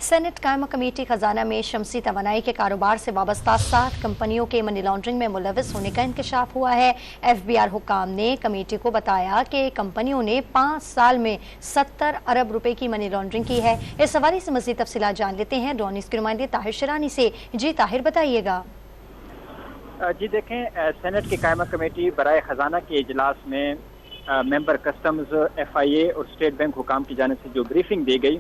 Saint قائمہ committee خزانہ میں شمسی توانائی کے کاروبار سے وابستہ 7 کمپنیوں کے منی لانڈرنگ میں ملوث ہونے کا انکشاف ہوا ہے۔ ایف بی آر حکام نے کمیٹی کو بتایا کہ کمپنیوں نے 5 سال میں 70 ارب روپے کی منی لانڈرنگ کی ہے۔ اس حوالے سے مزید تفصیلات جان لیتے ہیں ڈونیس کے نمائندے طاہر شرانی سے۔ جی طاہر، بتائیے گا۔ جی دیکھیں، سینٹ کی قائمہ کمیٹی برائے خزانہ کے اجلاس میں ممبر کسٹمز، ایف آئی اے اور اسٹیٹ بینک حکام کی جانب سے جو بریفنگ دی گئی،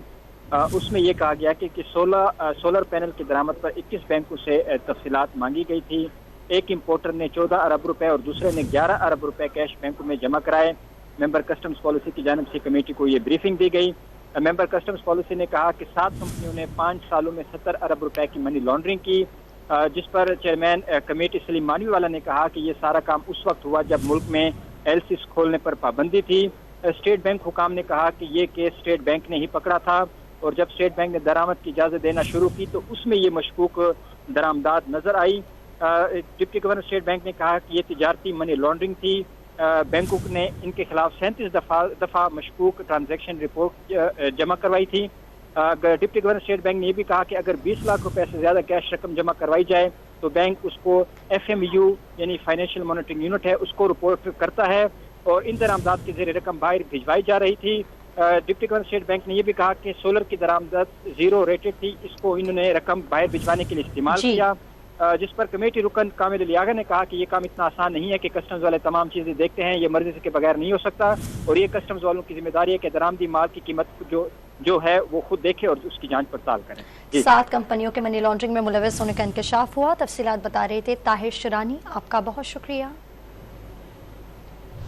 اس میں یہ کہا گیا کہ 16 سولر پینل کی درآمد پر 21 بینکوں سے تفصیلات مانگی گئی تھی۔ ایک امپورٹر نے 14 ارب روپے اور دوسرے نے 11 ارب روپے کیش بینکوں میں جمع کرائے۔ ممبر کسٹمز پالیسی کی جانب سے کمیٹی کو یہ بریفنگ دی گئی۔ ممبر کسٹمز پالیسی نے کہا کہ 7 کمپنیوں نے 5 سالوں میں 70 ارب روپے کی منی لانڈرنگ کی، جس پر چیئرمین کمیٹی سلیم مانوی والا نے کہا کہ یہ سارا کام اس وقت ہوا جب ملک میں ایل سیز کھولنے پر پابندی تھی۔ اسٹیٹ بینک حکام نے کہا کہ یہ کیس اسٹیٹ بینک نے ہی پکڑا تھا، اور جب اسٹیٹ بینک نے درآمد کی اجازت دینا شروع کی تو اس میں یہ مشکوک درآمدات نظر آئی۔ ڈپٹی گورنر اسٹیٹ بینک نے کہا کہ یہ تجارتی منی لانڈرنگ تھی۔ بینکوں نے ان کے خلاف 37 دفعہ مشکوک ٹرانزیکشن رپورٹ جمع کروائی تھی۔ ڈپٹی گورنر اسٹیٹ بینک نے یہ بھی کہا کہ اگر 20 لاکھ روپے سے زیادہ کیش رقم جمع کروائی جائے تو بینک اس کو ایف ایم یو یعنی فائنینشیل مانیٹرنگ یونٹ ہے اس کو رپورٹ کرتا ہے، اور ان درآمدات کی زیر رقم باہر بھجوائی جا رہی تھی۔ ڈپٹی گورنر اسٹیٹ بینک نے یہ بھی کہا کہ سولر کی درآمدات 0 ریٹڈ تھی، اس کو انہوں نے رقم باہر بھجوانے کے لیے استعمال کیا، جس پر کمیٹی رکن کامل علی آغا نے کہا کہ یہ کام اتنا آسان نہیں ہے کہ کسٹمز والے تمام چیزیں دیکھتے ہیں، یہ مرضی کے بغیر نہیں ہو سکتا، اور یہ کسٹمز والوں کی ذمہ داری ہے کہ درآمدی مال کی قیمت جو ہے وہ خود دیکھے اور اس کی جانچ پڑتال کریں۔ 7 کمپنیوں کے منی لانڈرنگ میں ملوث ہونے کا انکشاف ہوا۔ تفصیلات بتا رہے تھے طاہر شرانی، آپ کا بہت شکریہ۔